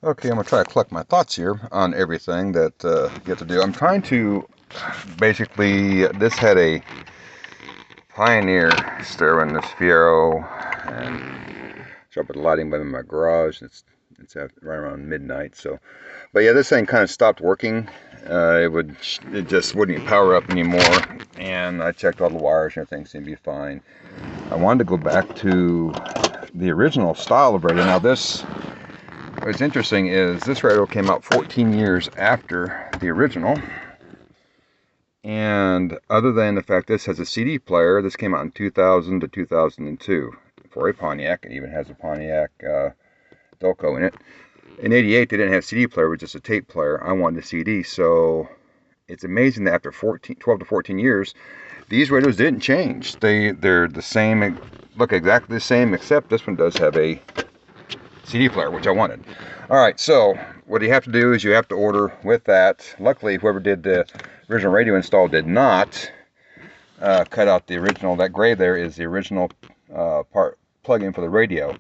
Okay, I'm gonna try to collect my thoughts here on everything that you have to do. I'm trying to basically. This had a Pioneer stereo in this Fiero, and so I put the lighting in my garage. It's right around midnight. So, but yeah, this thing kind of stopped working. It just wouldn't power up anymore. And I checked all the wires and everything seemed to be fine. I wanted to go back to the original style of radio. Now this. What's interesting is this radio came out 14 years after the original, and other than the fact this has a CD player, this came out in 2000 to 2002 for a Pontiac. It even has a Pontiac Delco in it. In '88 they didn't have CD player, it was just a tape player. I wanted a CD, so it's amazing that after 12 to 14 years, these radios didn't change. They're the same, look exactly the same, except this one does have a CD player, which I wanted. Alright, so what you have to do is you have to order with that. Luckily, whoever did the original radio install did not cut out the original. That gray there is the original plug-in for the radio.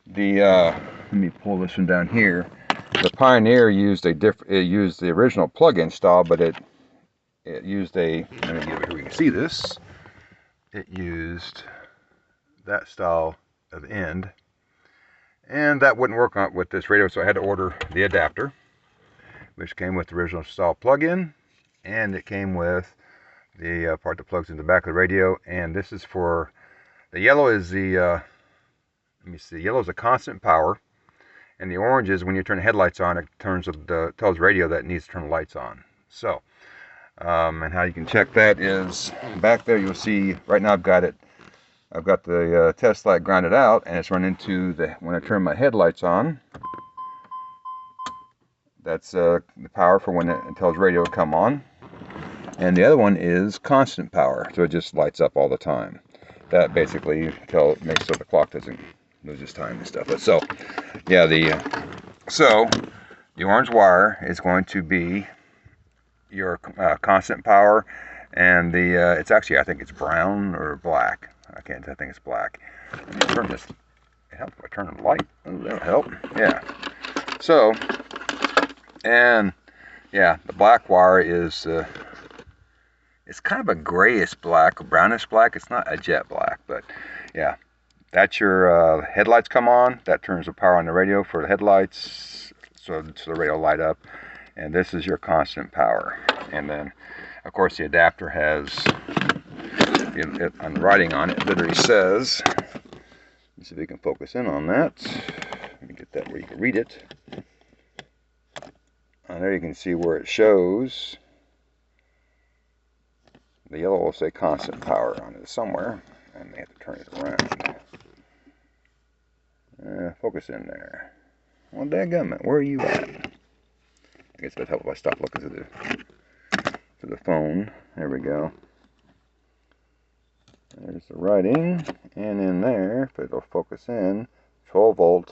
Let me pull this one down here. The Pioneer used the original plug-in style, but it used a, let me get over here, you can see this. It used that style of end. And that wouldn't work with this radio, so I had to order the adapter, which came with the original style plug-in, and it came with the part that plugs in the back of the radio. And this is for, the yellow is the, let me see, yellow is a constant power, and the orange is when you turn the headlights on, it tells the radio that it needs to turn the lights on. So, and how you can check that is, back there you'll see, right now I've got the test light grounded out, and it's running to when I turn my headlights on, that's the power for when it tells radio to come on. And the other one is constant power, so it just lights up all the time. That basically makes so the clock doesn't lose its time and stuff. But so, yeah, the orange wire is going to be your constant power, and it's actually, I think it's brown or black. I think it's black. Let me turn this. It helps if I turn the light. Oh, that'll help. Yeah. So, and yeah, the black wire is it's kind of a grayish black, brownish black. It's not a jet black, but yeah, that's your headlights come on. That turns the power on the radio for the headlights, so the radio light up. And this is your constant power. And then, of course, the adapter has. On writing on it, literally says, let's see if we can focus in on that. Let me get that where you can read it. There you can see where it shows. The yellow will say constant power on it somewhere, and they have to turn it around. Focus in there. Well, dadgummit, where are you at? I guess that'd help if I stop looking to the phone. There we go. There's the writing, and in there, if it'll focus in, 12 volt,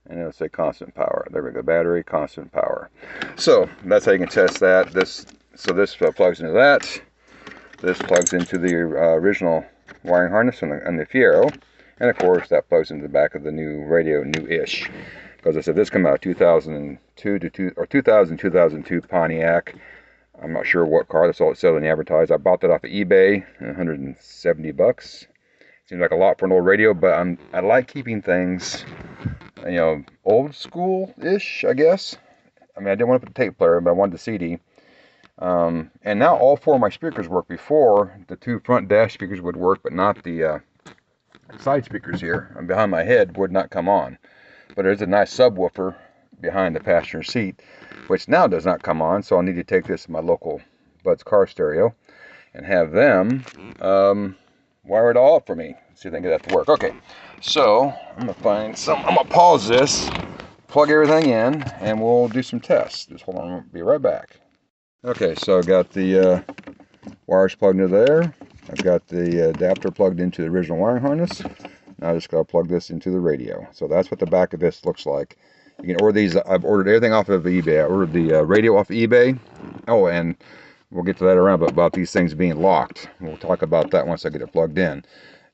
and it'll say constant power. There we go, battery, constant power. So that's how you can test that. This plugs into that. This plugs into the original wiring harness on the Fiero, and of course that plugs into the back of the new radio, new-ish. Because I said this came out 2002 2002 Pontiac. I'm not sure what car, that's all it said on the advertised. I bought that off of eBay, $170. Seems like a lot for an old radio, but I like keeping things, old school-ish, I guess. I mean, I didn't want to put the tape player, but I wanted the CD. And now all four of my speakers work. Before, the two front dash speakers would work, but not the side speakers here behind my head would not come on. But there's a nice subwoofer behind the passenger seat, which now does not come on, so I'll need to take this to my local Bud's car stereo and have them wire it all up for me. See if they can get that to work. Okay, so I'm going to pause this, plug everything in, and we'll do some tests. Just hold on, I'll be right back. Okay, so I got the wires plugged into there. I've got the adapter plugged into the original wiring harness. Now I just got to plug this into the radio. So that's what the back of this looks like. You can order these. I've ordered everything off of eBay. I ordered the radio off of eBay. Oh, and we'll get to that around, but about these things being locked. We'll talk about that once I get it plugged in.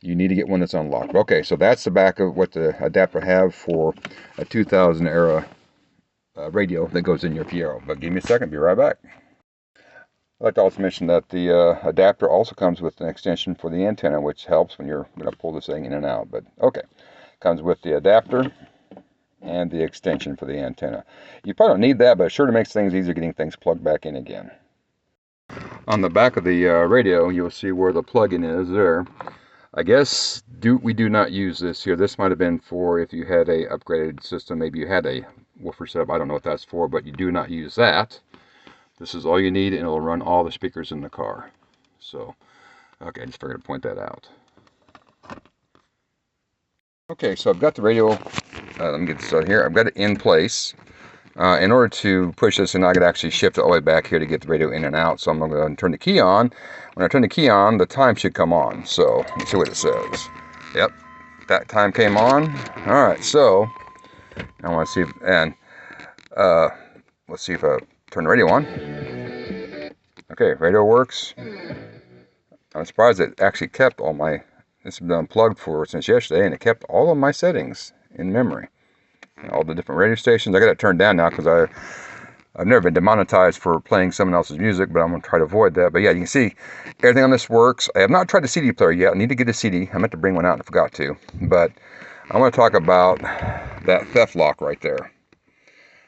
you need to get one that's unlocked. Okay, so that's the back of what the adapter have for a 2000 era radio that goes in your Fiero. But give me a second, be right back. I'd like to also mention that the adapter also comes with an extension for the antenna, which helps when you're going to pull this thing in and out. But okay, comes with the adapter and the extension for the antenna. You probably don't need that, but it sure makes things easier getting things plugged back in again. On the back of the radio, you'll see where the plug-in is there. I guess we do not use this here. This might have been for if you had a upgraded system. Maybe you had a woofer setup. I don't know what that's for, but you do not use that. This is all you need, and it'll run all the speakers in the car. So, okay, I just figured to point that out. Okay, so I've got the radio. Let me get this started here. I've got it in place. In order to push this, and I could actually shift it all the way back here to get the radio in and out. So I'm going to go ahead and turn the key on. When I turn the key on, the time should come on. So let's see what it says. Yep, that time came on. All right, so I want to see if, and let's see if I turn the radio on. Okay, radio works. I'm surprised it actually kept all my, this has been unplugged for since yesterday, and it kept all of my settings in memory. All the different radio stations. I got it turned down now because I've never been demonetized for playing someone else's music, but I'm going to try to avoid that. But yeah, you can see everything on this works. I have not tried the CD player yet. I need to get a CD. I meant to bring one out and I forgot to. But I want to talk about that theft lock right there.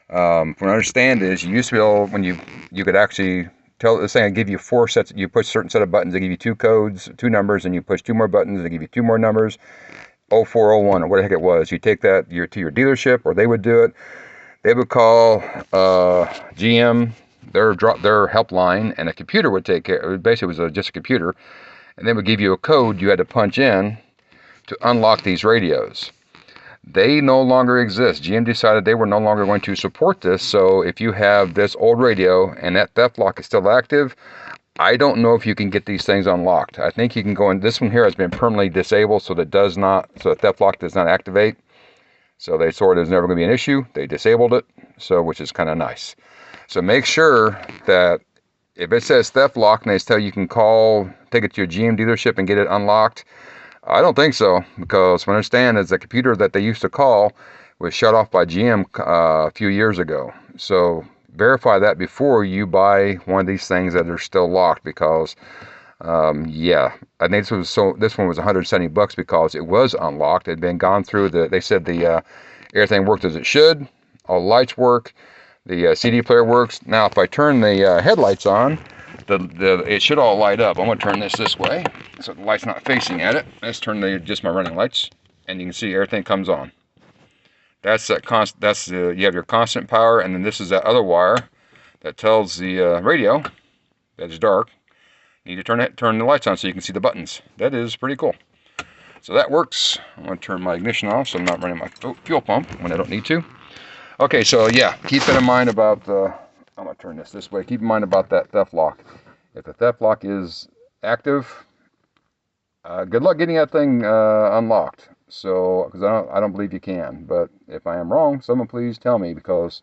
From what I understand is you used to be able, when you could actually tell this thing, I give you 4 sets, you push a certain set of buttons, they give you 2 codes, 2 numbers, and you push 2 more buttons, they give you 2 more numbers. 0401 or what the heck it was. You take that to your dealership, or they would do it. They would call GM, their helpline, and a computer would take care. It basically was just a computer, and they would give you a code you had to punch in to unlock these radios. They no longer exist. GM decided they were no longer going to support this. So if you have this old radio and that theft lock is still active, I don't know if you can get these things unlocked. I think you can go in. This one here has been permanently disabled, so that does not, so the theft lock does not activate. So they saw it was never going to be an issue. They disabled it, so which is kind of nice. So make sure that if it says theft lock and they tell you can call, take it to your GM dealership and get it unlocked, I don't think so, because what I understand is the computer that they used to call was shut off by GM a few years ago. So verify that before you buy one of these things that are still locked, because yeah, I think this one was $170 because it was unlocked. It had been gone through they said the everything worked as it should, all the lights work, the CD player works. Now if I turn the headlights on, it should all light up. I'm going to turn this way so the light's not facing at it. Let's turn just my running lights, and you can see everything comes on. That's that you have your constant power, and then this is that other wire that tells the radio that it's dark. You need to turn the lights on so you can see the buttons. That is pretty cool. So that works. I'm going to turn my ignition off so I'm not running my fuel pump when I don't need to. Okay, so yeah, keep that in mind about I'm going to turn this way. Keep in mind about that theft lock. If the theft lock is active, good luck getting that thing unlocked. So, because I don't believe you can. But if I am wrong, someone please tell me, because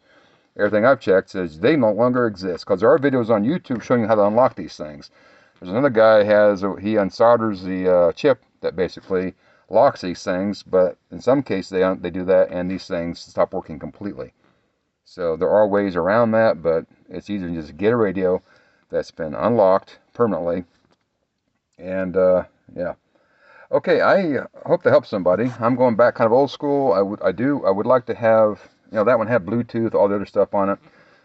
everything I've checked says they no longer exist. Because there are videos on YouTube showing you how to unlock these things. There's another guy he unsolders the chip that basically locks these things. But in some cases they do that and these things stop working completely. So there are ways around that, but it's easier to just get a radio that's been unlocked permanently. And yeah. Okay, I hope to help somebody. I'm going back kind of old school. I would like to have, that one had Bluetooth, all the other stuff on it.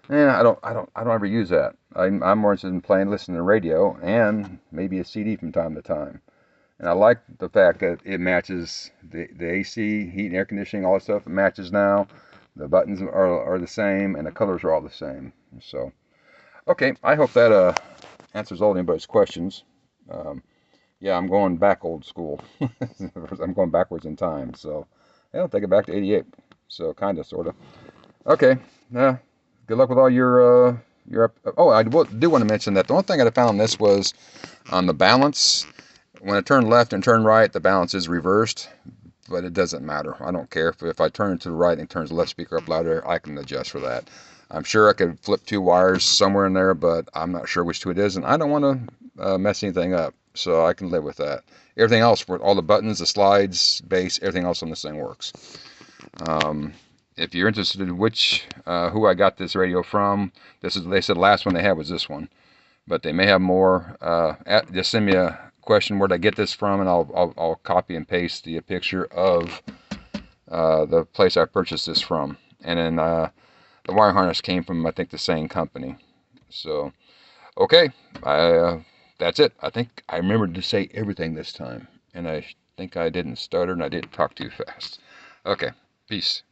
I don't ever use that. I'm more interested in listening to radio, and maybe a CD from time to time. And I like the fact that it matches the AC, heat and air conditioning, all that stuff. It matches now. The buttons are the same, and the colors are all the same. So, okay, I hope that answers all anybody's questions. Yeah, I'm going back old school. I'm going backwards in time. So, I'll take it back to 88. So, kind of, sort of. Okay, good luck with all your oh, I do want to mention that the one thing I found on this was on the balance. When I turn left and turn right, the balance is reversed. But it doesn't matter. I don't care. If I turn it to the right and it turns the left speaker up louder, I can adjust for that. I'm sure I could flip 2 wires somewhere in there, but I'm not sure which 2 it is, and I don't want to mess anything up. so I can live with that. Everything else, all the buttons, the slides, bass, everything else on this thing works. If you're interested in who I got this radio from, they said the last one they had was this one, but they may have more. Just send me a question where I get this from, and I'll copy and paste the picture of the place I purchased this from. And then the wire harness came from, I think, the same company. So, okay, that's it. I think I remembered to say everything this time, and I think I didn't stutter and I didn't talk too fast. Okay, peace.